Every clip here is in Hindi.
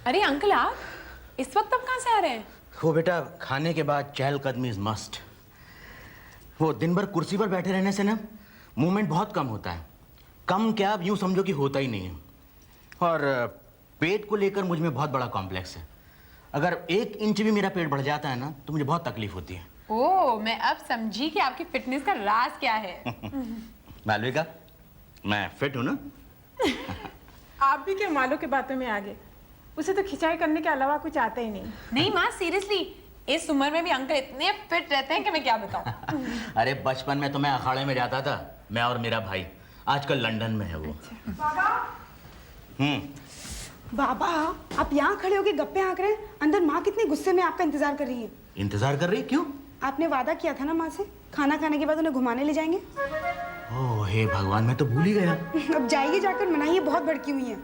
अरे अंकल, आप इस वक्त अब कहाँ से आ रहे हैं? वो बेटा, खाने के बाद चहलकदमी इज मस्ट। वो दिन भर कुर्सी पर बैठे रहने से ना मूवमेंट बहुत कम होता है। कम क्या, आप यूं समझो कि होता ही नहीं है। और पेट को लेकर मुझ में बहुत बड़ा कॉम्प्लेक्स है। अगर 1 इंच भी मेरा पेट बढ़ जाता है ना तो मुझे बहुत तकलीफ होती है। ओह, मैं अब समझी कि आपकी फिटनेस का राज क्या है। मालविका, मैं फिट हूं ना। आप भी क्या मालो के बातों में आ गए? उसे तो खिंचाई करने के अलावा कुछ आता ही नहीं। नहीं माँ, सीरियसली इस उम्र में भी अंकल इतने फिट रहते हैं कि मैं क्या बताऊं। अरे बचपन में तो मैं अखाड़े में जाता था, मैं और मेरा भाई। आजकल लंदन में है वो। बाबा, बाबा आप यहाँ खड़े होके गप्पे हाँक रहे हैं। अंदर माँ कितने गुस्से में आपका इंतजार कर रही है। इंतजार कर रही? क्यों? आपने वादा किया था ना माँ से, खाना खाने के बाद उन्हें घुमाने ले जाएंगे। ओह हे भगवान, मैं तो भूल ही गया। अब जाइए, जाकर मनाइए, बहुत भड़की हुई है।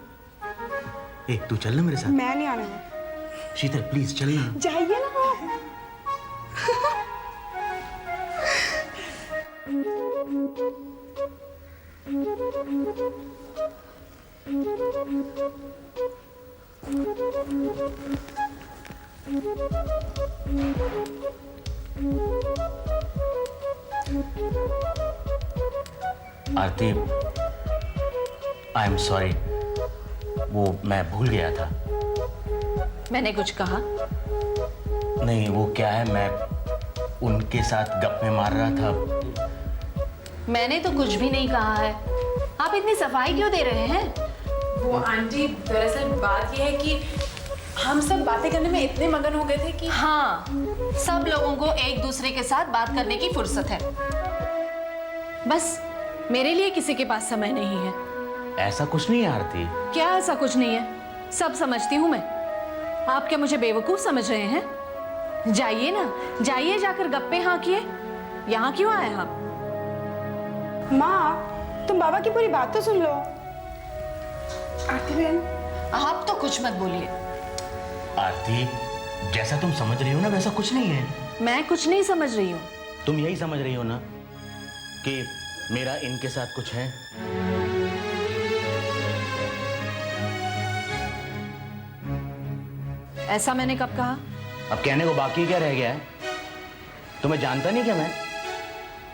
तू चल ना मेरे साथ। मैं नहीं आने वाली। शीतल प्लीज चल ना। जाइए ना। आरती, आई एम सॉरी, वो मैं भूल गया था। मैंने कुछ कहा? नहीं, वो क्या है, मैं उनके साथ गप्पे मार रहा था। मैंने तो कुछ भी नहीं कहा है। आप इतनी सफाई क्यों दे रहे हैं? वो आंटी, दरअसल बात यह है कि हम सब बातें करने में इतने मगन हो गए थे कि हाँ, सब लोगों को एक दूसरे के साथ बात करने की फुर्सत है। बस मेरे लिए किसी के पास समय नहीं है। ऐसा कुछ नहीं है आरती। क्या ऐसा कुछ नहीं है? सब समझती हूँ मैं। आप क्या मुझे बेवकूफ समझ रहे हैं? जाइए ना, जाइए, जाकर गप्पे हाँकिए। यहाँ क्यों आए आप? माँ, तुम बाबा की पूरी बात तो सुन लो। आरती बहन, आप तो कुछ मत बोलिए। आरती, जैसा तुम समझ रही हो ना वैसा कुछ नहीं है। मैं कुछ नहीं समझ रही हूँ। तुम यही समझ रही हो ना कि मेरा इनके साथ कुछ है। ऐसा मैंने कब कहा? अब कहने को बाकी क्या रह गया है? तुम्हें जानता नहीं क्या मैं?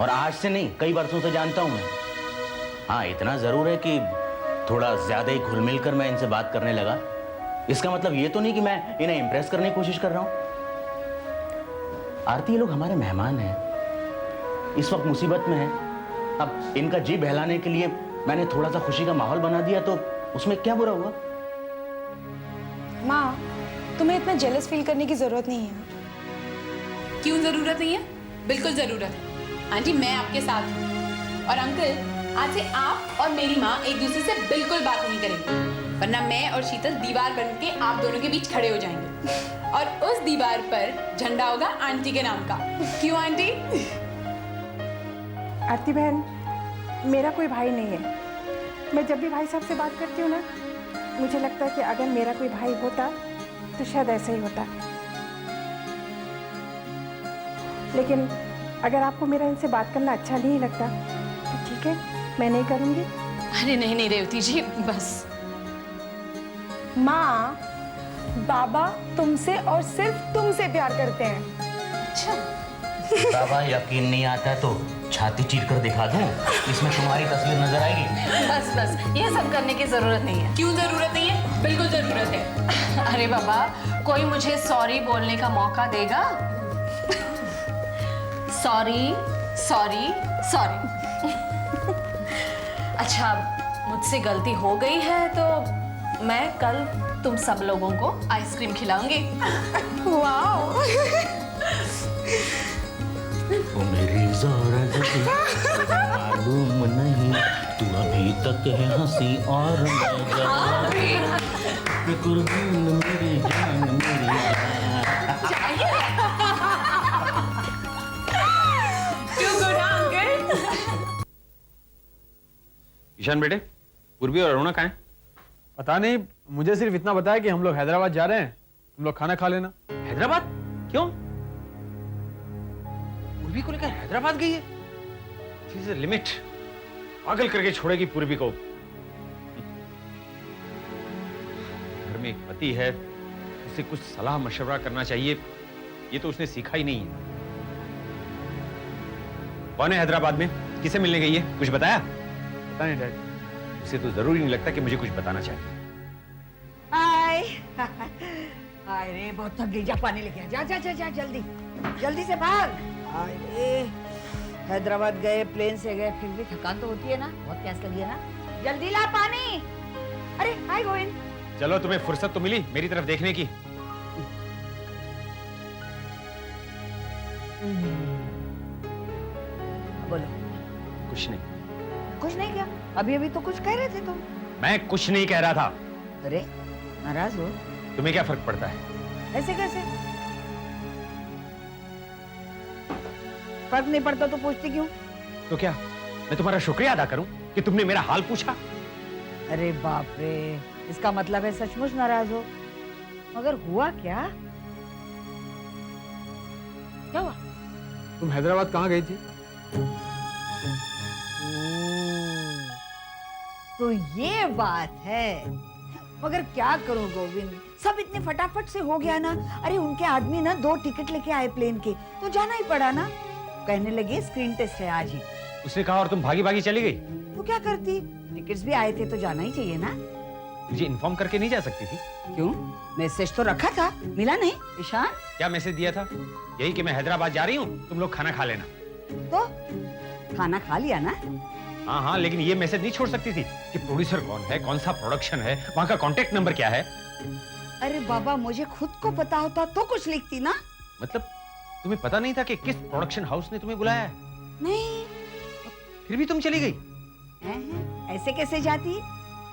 और आज से नहीं, कई वर्षों से जानता हूं मैं। हाँ, इतना जरूर है कि थोड़ा ज्यादा ही घुल मिल कर मैं इनसे बात करने लगा। इसका मतलब ये तो नहीं कि मैं इन्हें इंप्रेस करने की कोशिश कर रहा हूं। आरती, ये लोग हमारे मेहमान हैं, इस वक्त मुसीबत में हैं। अब इनका जी बहलाने के लिए मैंने थोड़ा सा खुशी का माहौल बना दिया तो उसमें क्या बुरा हुआ? माँ, तुम्हें इतना जेलस फील करने की जरूरत नहीं है। क्यों जरूरत नहीं है? बिल्कुल जरूरत है। आंटी, मैं आपके साथ हूँ। और अंकल, आज से आप और मेरी माँ एक दूसरे से बिल्कुल बात नहीं करेंगे, वरना मैं और शीतल दीवार बन के आप दोनों के बीच खड़े हो जाएंगे। और उस दीवार पर झंडा होगा आंटी के नाम का। क्यों आंटी? आरती बहन, मेरा कोई भाई नहीं है। मैं जब भी भाई साहब से बात करती हूँ ना, मुझे लगता है कि अगर मेरा कोई भाई होता तो शायद ऐसे ही होता। लेकिन अगर आपको मेरा इनसे बात करना अच्छा नहीं लगता तो ठीक है, मैं नहीं करूँगी। अरे नहीं नहीं रेवती जी, बस। माँ, बाबा तुमसे और सिर्फ तुमसे प्यार करते हैं। अच्छा, बाबा यकीन नहीं आता तो छाती चीर कर दिखा दूं, इसमें तुम्हारी तस्वीर नजर आएगी। बस बस, ये सब करने की जरूरत नहीं है। क्यों जरूरत नहीं है? बिल्कुल जरूरत है। अरे बाबा, कोई मुझे सॉरी बोलने का मौका देगा? Sorry sorry sorry. अच्छा, मुझसे गलती हो गई है तो मैं कल तुम सब लोगों को आइसक्रीम खिलाऊंगी। वाह। वो मेरी ज़रा मालूम नहीं, तू अभी तक है हंसी और मैं कुर्बान मेरी जान, मेरी जान। क्यों गुड अंकल? ईशान बेटे, पूर्वी और अरुणा कहाँ हैं? पता नहीं, मुझे सिर्फ इतना बताया कि हम लोग हैदराबाद जा रहे हैं, तुम लोग खाना खा लेना। हैदराबाद? क्यों? पूर्वी को लेकर हैदराबाद गई है? She is a limit. पागल करके छोड़ेगी पूर्वी को। घर में एक पति है, उससे कुछ सलाह मशवरा करना चाहिए, ये तो उसने सीखा ही नहीं है। कौन है हैदराबाद में, किसे मिलने गई है, कुछ बताया? पता नहीं डैड। उसे तो जरूरी नहीं लगता कि मुझे कुछ बताना चाहिए। हाय हाय रे, बहुत थक गई। जा पानी लेके आ, जा जा जा जा, जल्दी जल्दी से भाग। हाय रे, हैदराबाद गए, प्लेन से गए, फिर भी थकान तो होती है ना, बहुत प्यास लगी है ना। जल्दी ला पानी। अरे हाय गोविंद। चलो, तुम्हें फुर्सत तो मिली मेरी तरफ देखने की। बोलो। कुछ नहीं। कुछ नहीं क्या? अभी अभी तो कुछ कह रहे थे तुम। मैं कुछ नहीं कह रहा था। अरे नाराज हो? तुम्हें क्या फर्क पड़ता है? ऐसे कैसे? फर्क नहीं पड़ता तो पूछती क्यों? तो क्या मैं तुम्हारा शुक्रिया अदा करूं कि तुमने मेरा हाल पूछा? अरे बाप रे, इसका मतलब है सचमुच नाराज हो। मगर हुआ क्या? क्या हुआ? तुम हैदराबाद कहाँ गई थी? तो ये बात है। मगर क्या करूं गोविंद, सब इतने फटाफट से हो गया ना। अरे उनके आदमी ना 2 टिकट लेके आए प्लेन के, तो जाना ही पड़ा ना। कहने लगे स्क्रीन टेस्ट है आज ही। उसने कहा और तुम भागी भागी चली गई। तो क्या करती, टिकट्स भी आए थे तो जाना ही चाहिए ना। मुझे इन्फॉर्म करके नहीं जा सकती थी? क्यों? मैसेज तो रखा था, मिला नहीं? ईशान क्या मैसेज दिया था? यही कि मैं हैदराबाद जा रही हूँ, तुम लोग खाना खा लेना। तो खाना खा लिया ना। हाँ हाँ, लेकिन ये मैसेज नहीं छोड़ सकती थी कि प्रोड्यूसर कौन है, कौन सा प्रोडक्शन है, वहाँ का कॉन्टेक्ट नंबर क्या है। अरे बाबा, मुझे खुद को पता होता तो कुछ लिखती ना। मतलब तुम्हें पता नहीं था कि किस प्रोडक्शन हाउस ने तुम्हें बुलाया है? नहीं। फिर भी तुम चली गई? हैं? ऐसे कैसे जाती?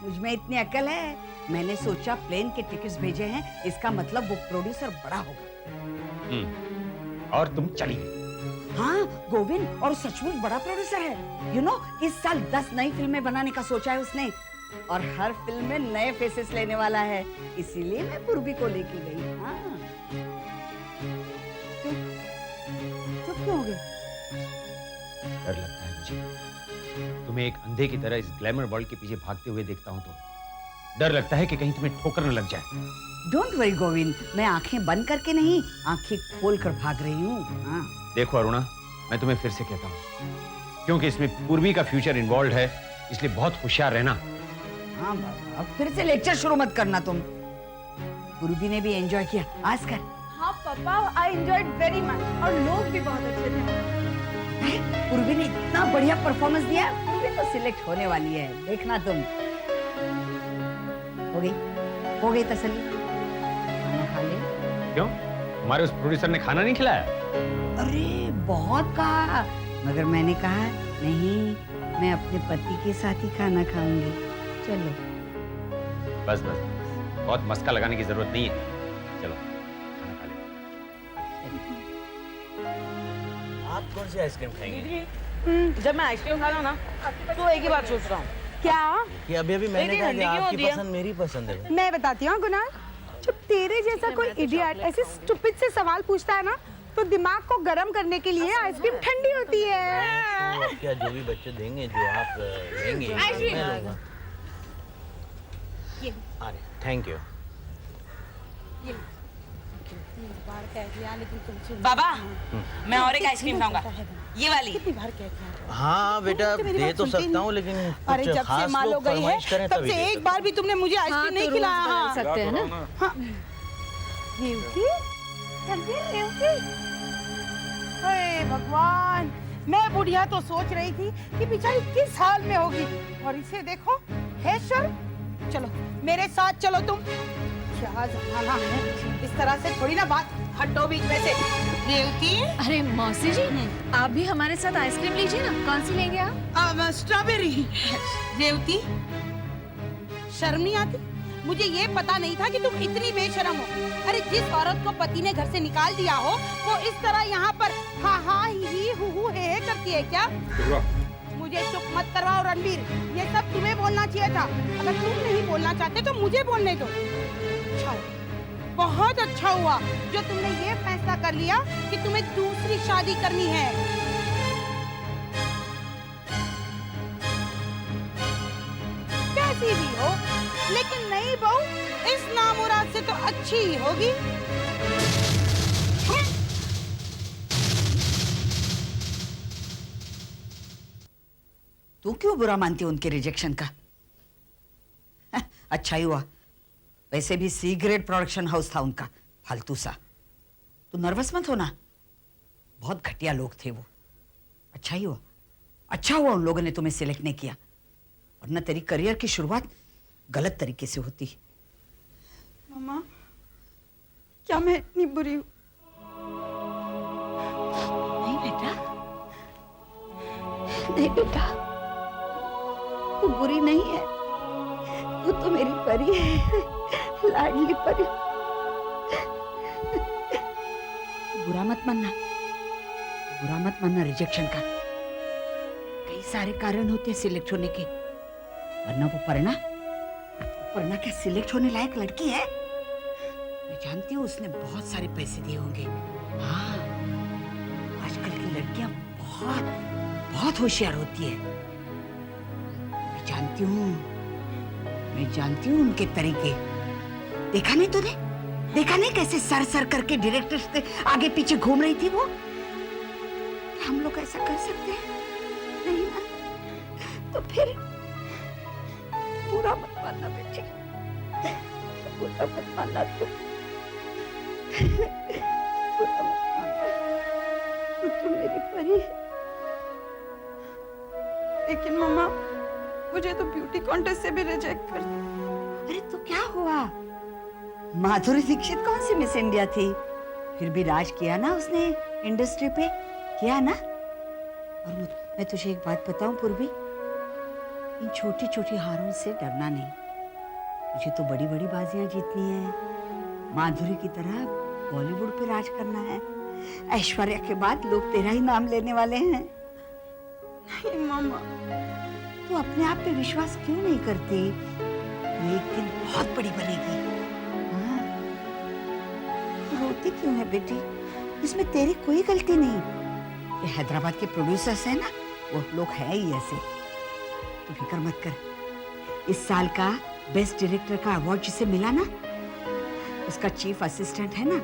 मुझ में इतनी अक्ल है। मैंने सोचा प्लेन के टिकट्स भेजे हैं, इसका मतलब वो प्रोड्यूसर बड़ा होगा। और तुम चली गई? हाँ गोविंद, और सचमुच बड़ा प्रोड्यूसर है। यू नो, इस साल 10 नई फिल्में बनाने का सोचा है उसने, और हर फिल्म में नए फेसेस लेने वाला है। इसीलिए मैं पूर्वी को लेके गई। हाँ। क्यों? चुप क्यों हो गए? डर लगता है मुझे। तुम्हें एक अंधे की तरह इस ग्लैमर वर्ल्ड के पीछे भागते हुए देखता हूँ तो डर लगता है कि कहीं तुम्हें ठोकर न लग जाए। डोंट वरी गोविंद, मैं आंखें बंद करके नहीं, आंखें खोल कर भाग रही हूँ। हाँ। देखो अरुणा, मैं तुम्हें फिर से कहता हूँ, क्योंकि इसमें पूर्वी का फ्यूचर इन्वॉल्व है, इसलिए बहुत होशियार रहना। हाँ बाबा, अब फिर से लेक्चर शुरू मत करना तुम। पूर्वी ने भी एंजॉय किया आज कर। हाँ पापा, आई एंजॉयड वेरी मच, और लोग भी बहुत अच्छे थे। पूर्वी ने इतना बढ़िया परफॉर्मेंस दिया, पूर्वी तो सिलेक्ट होने वाली है, देखना तुम। हो गई तसल्ली? खाना खा ले। क्यों, हमारे उस प्रोड्यूसर ने खाना नहीं खिलाया? अरे बहुत कहा, मगर मैंने कहा नहीं, मैं अपने पति के साथ ही खाना खाऊंगी। चलो। बस बस बस, बहुत मस्का लगाने की जरूरत नहीं है, चलो खाना खा ले। आप कौन सी आइसक्रीम खाएंगे? जब मैं आइसक्रीम खा रहा हूँ ना, तो एक ही बात सोच रहा हूँ। क्या? कि अभी अभी मैंने मेरी कहा कि ठंडी क्यों आपकी होती है? पसंद मेरी पसंद है। मैं बताती हूँ गुनाल, जब तेरे जैसा कोई इडियट ऐसे स्टूपिड से सवाल पूछता है ना, तो दिमाग को गर्म करने के लिए आइसक्रीम ठंडी होती है। तो क्या जो भी बच्चे देंगे, जो आप लेंगे, मैं लूंगा। अरे थैंक यू। बाबा, मैं और एक आइसक्रीम खाऊंगा, ये वाली। हाँ बेटा, दे तो सकता हूँ, लेकिन अरे कुछ जब से खास माँ लोग लोग गई है, फरमाइश करें तब तभी से दे एक सकता बार भी तुमने मुझे आइसक्रीम नहीं खिलाया। हाँ। सकते हैं ना। रेवती? रेवती? अरे भगवान, मैं बुढ़िया तो सोच रही थी कि बेचारी किस हाल में होगी, और इसे देखो, है शर्म। चलो मेरे साथ चलो तुम। क्या जमाना है, इस तरह से थोड़ी ना बात, हटो बीच में से। रेवती? अरे मौसी जी, आप भी हमारे साथ आइसक्रीम लीजिए ना। कौन सी लेंगे आप? स्ट्रॉबेरी। रेवती, शर्म नहीं आती? मुझे ये पता नहीं था कि तुम इतनी बेशर्म हो। अरे जिस औरत को पति ने घर से निकाल दिया हो, वो इस तरह यहाँ पर हा हा ही हु हे करती है क्या? मुझे चुप मत करवाओ रणबीर, ये सब तुम्हें बोलना चाहिए था। अगर तुम नहीं बोलना चाहते तो मुझे बोलने दो। अच्छा, बहुत अच्छा हुआ जो तुमने ये फैसला कर लिया कि तुम्हें दूसरी शादी करनी है। कैसी भी हो, लेकिन नहीं बहू, इस नामुराद से तो अच्छी ही होगी। तू क्यों बुरा मानती है उनके रिजेक्शन का? अच्छा ही हुआ, वैसे भी सी ग्रेड प्रोडक्शन हाउस था उनका, फालतू सा। तू नर्वस मत होना, बहुत घटिया लोग थे वो। अच्छा ही हुआ, अच्छा हुआ उन लोगों ने तुम्हें सिलेक्ट नहीं किया, वरना तेरी करियर की शुरुआत गलत तरीके से होती। मम्मा, क्या मैं इतनी बुरी हूँ? नहीं बेटा, नहीं बेटा, तू बुरी नहीं है, तू तो मेरी परी है, लाडली परी। बुरा मत मानना, बुरा मत मानना रिजेक्शन का। कई सारे कारण होते हैं सिलेक्ट होने के, वरना वो पर्णा क्या सिलेक्ट होने लायक लड़की है? मैं जानती हूँ उसने बहुत सारे पैसे दिए होंगे। हाँ, आजकल की लड़कियां बहुत होशियार होती है। मैं जानती हूँ उनके तरीके। देखा नहीं तूने? देखा नहीं कैसे सर करके डायरेक्टर से आगे पीछे घूम रही थी वो? क्या हम लोग ऐसा कर सकते हैं? नहीं ना? तो फिर बुरा मत मानना बेटी, बुरा मत मानना तू, बुरा मत मानना, तू मेरी परी है। लेकिन मम्मा, मुझे तो ब्यूटी कॉन्टेस्ट से भी रिजेक्ट कर दिया। अरे तो क्या हुआ? माधुरी दीक्षित कौन सी मिस इंडिया थी? फिर भी राज किया ना उसने इंडस्ट्री पे, किया ना? और मैं तुझे एक बात बताऊं पूर्वी, इन छोटी छोटी हारों से डरना नहीं। मुझे तो बड़ी बड़ी बाजियां जीतनी है, माधुरी की तरह बॉलीवुड पे राज करना है। ऐश्वर्या के बाद लोग तेरा ही नाम लेने वाले हैं। नहीं मम्मा, तू अपने आप पे विश्वास क्यों नहीं करती? तू एक दिन बहुत बड़ी बनेगी। हाँ? तू रोती क्यों है बेटी? इसमें तेरी कोई गलती नहीं। ये हैदराबाद के प्रोड्यूसर्स हैं ना, वो लोग हैं ही ऐसे। तू फिक्र मत कर। इस साल का बेस्ट डायरेक्टर का अवार्ड जिसे मिला ना, उसका चीफ असिस्टेंट है ना,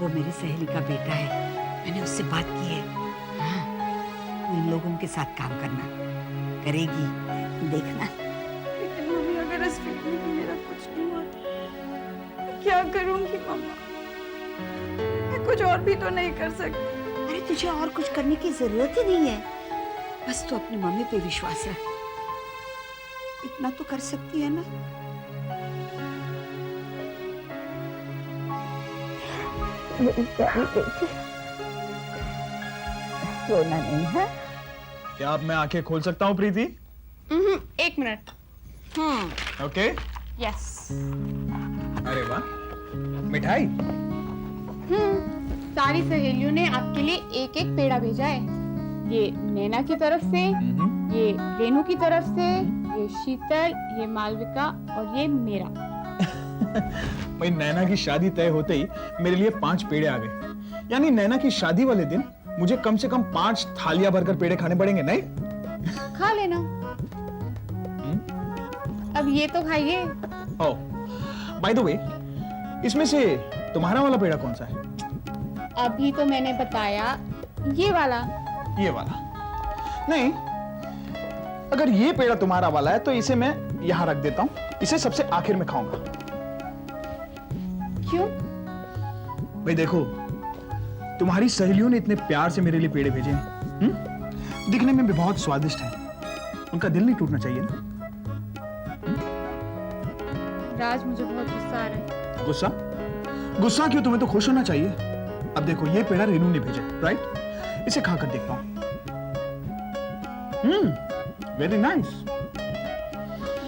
वो मेरी सहेली का बेटा है। मैंने उससे बात की है। हाँ, तू इन लोगों के साथ काम करना, करेगी, देखना। लेकिन मम्मी, अगर इस फिल्म में मेरा कुछ नहीं हुआ तो क्या करूंगी मम्मा? मैं कुछ और भी तो नहीं कर सकती। अरे तुझे और कुछ करने की जरूरत ही नहीं है, बस तू अपनी मम्मी पे विश्वास रख। इतना तो कर सकती है ना? मेरी प्यारी बेटी, रोना नहीं है? क्या अब मैं आंखें खोल सकता हूँ प्रीति? एक मिनट। ओके। यस। अरे वाह, मिठाई। सारी सहेलियों ने आपके लिए एक एक पेड़ा भेजा है। ये नैना की तरफ से, ये रेनू की तरफ से, ये शीतल, ये मालविका और ये मेरा। भाई, नैना की शादी तय होते ही मेरे लिए 5 पेड़े आ गए। यानी नैना की शादी वाले दिन मुझे कम से कम 5 थालियां भरकर पेड़े खाने पड़ेंगे, नहीं? खा लेना। अब ये तो खाइए। ओह, बाय द वे, इसमें से तुम्हारा वाला पेड़ा कौन सा है? अभी तो मैंने बताया, ये वाला। ये वाला नहीं। अगर ये पेड़ा तुम्हारा वाला है तो इसे मैं यहां रख देता हूं, इसे सबसे आखिर में खाऊंगा। क्यों? भाई देखो, तुम्हारी सहेलियों ने इतने प्यार से मेरे लिए पेड़े भेजे हैं, दिखने में भी बहुत स्वादिष्ट हैं। उनका दिल नहीं टूटना चाहिए ना? राज, मुझे बहुत गुस्सा आ रहा है। गुस्सा? गुस्सा क्यों? तुम्हें तो खुश होना चाहिए। अब देखो, ये पेड़ा रेनू ने भेजा, राइट? इसे खाकर देखता हूं। Very nice.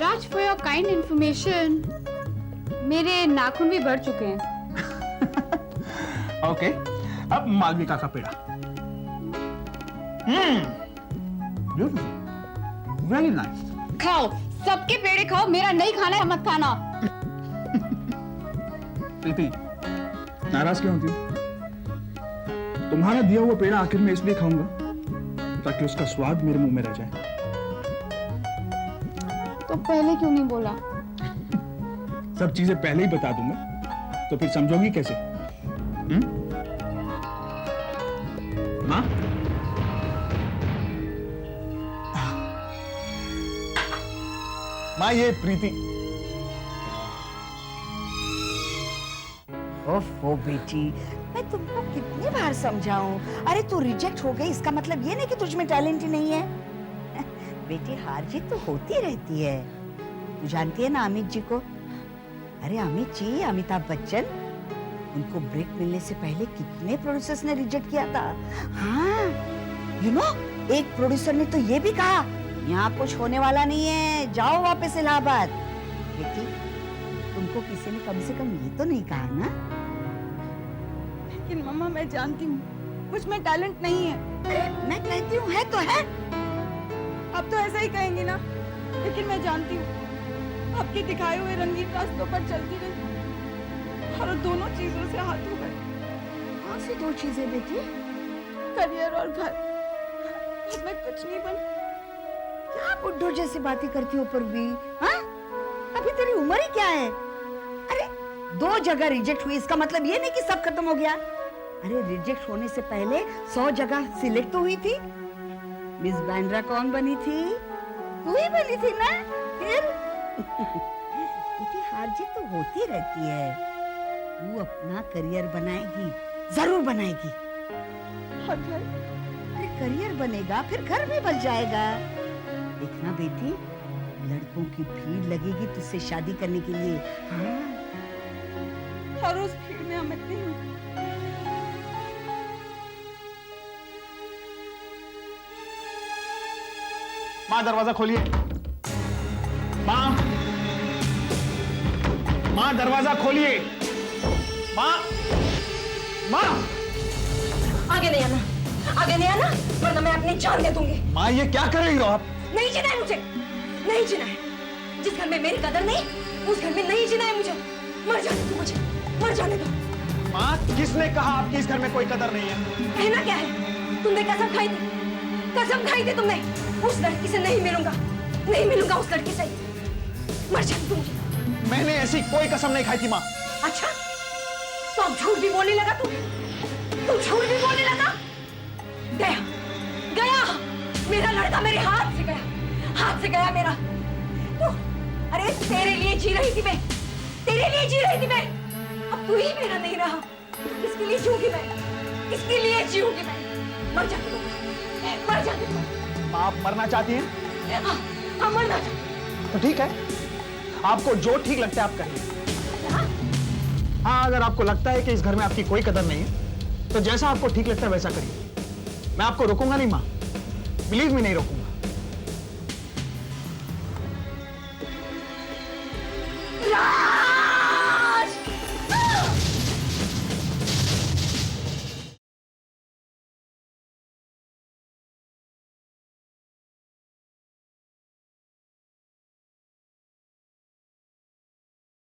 Raj, for your kind information, मेरे नाखून भी बढ़ चुके हैं। ओके, अब मालविका का पेड़ा। Beautiful, very nice. खाओ, सबके पेड़े खाओ, मेरा नहीं खाना है, मत खाना। प्रीति, नाराज क्यों होती हो? तुम्हारा दिया हुआ पेड़ा आखिर में इसलिए खाऊंगा ताकि उसका स्वाद मेरे मुंह में रह जाए। तो पहले क्यों नहीं बोला? सब चीजें पहले ही बता दूंगा तो फिर समझोगी कैसे? माँ? माँ, ये प्रीति। ओफो बेटी, मैं तुमको कितनी बार समझाऊं? अरे तू रिजेक्ट हो गई इसका मतलब ये नहीं कि तुझ में टैलेंट ही नहीं है। बेटी, हार जीत तो होती रहती है। तू जानती है ना अमित जी को? अरे अमित जी, अमिताभ बच्चन, उनको ब्रेक मिलने से पहले कितने प्रोड्यूसर्स ने रिजेक्ट किया था। हाँ, यू नो, एक प्रोड्यूसर ने तो ये भी कहा यहाँ कुछ होने वाला नहीं है, जाओ वापस इलाहाबाद। बेटी, तुमको किसी ने कम से कम ये तो नहीं कहा ना? लेकिन मम्मा मैं जानती हूँ मुझ में टैलेंट नहीं है। मैं कहती हूँ है तो है। अब तो ऐसा ही कहेंगी ना, लेकिन मैं जानती हूँ आपके दिखाए हुए रंगीन रास्तों पर चलती रही और दोनों चीजों से हाथ धो गए। कौन सी दो चीजें बेटी? करियर और घर। अब मैं कुछ नहीं बन। क्या बुड्ढो जैसी बातें करती हो पूर्वी? हाँ? अभी तेरी उम्र ही क्या है? अरे 2 जगह रिजेक्ट हुई, इसका मतलब ये नहीं कि सब खत्म हो गया। अरे रिजेक्ट होने से पहले 100 जगह सिलेक्ट तो हुई थी। मिस बांद्रा कौन बनी थी? तू ही बनी थी ना? फिर बेटी, हार जीत तो होती रहती है। तू अपना करियर बनाएगी, जरूर बनाएगी। और घर? अरे करियर बनेगा फिर घर भी बन जाएगा। देखना बेटी, लड़कों की भीड़ लगेगी तुझसे शादी करने के लिए। हाँ। और उस भीड़ में अमित नहीं हूँ। माँ, दरवाजा खोलिए। माँ, माँ दरवाजा खोलिए। माँ, माँ, आगे नहीं आना, आगे नहीं आना, वरना मैं अपनी जान दे दूंगी। माँ, ये क्या कर रही हो आप? नहीं जीना है मुझे, नहीं जीना है। जिस घर में मेरी कदर नहीं, उस घर में नहीं जीना है मुझे। मर जाने दो मुझे, मर जाने दो। माँ, किसने कहा आपकी इस घर में कोई कदर नहीं है? कहना क्या है? तुमने कसम खाई थी, कसम खाई थी तुमने। उस लड़की से नहीं मिलूंगा, नहीं मिलूंगा उस लड़की से। मर जाने दो मुझे। मैंने ऐसी कोई कसम नहीं खाई थी माँ। अच्छा, तो अब झूठ भी बोलने लगा तू? तू झूठ भी बोलने लगा? गया, गया, मेरा लड़का मेरे हाथ से गया, हाथ से गया मेरा। तो अरे तेरे लिए जी रही थी मैं, तेरे लिए जी रही थी मैं। अब तू ही मेरा नहीं रहा। किसके लिए जीऊंगी मैं? किसके लिए जीऊंगी मैं? मर जाने दो, मर जाने दो। माँ, आप मरना चाहती हैं? हाँ, मरना चाहती। तो ठीक है, आपको जो ठीक लगता है आप करिए। हाँ, अगर आपको लगता है कि इस घर में आपकी कोई कदर नहीं है, तो जैसा आपको ठीक लगता है वैसा करिए। मैं आपको रोकूंगा नहीं माँ, बिलीव मी, नहीं रोकूंगा।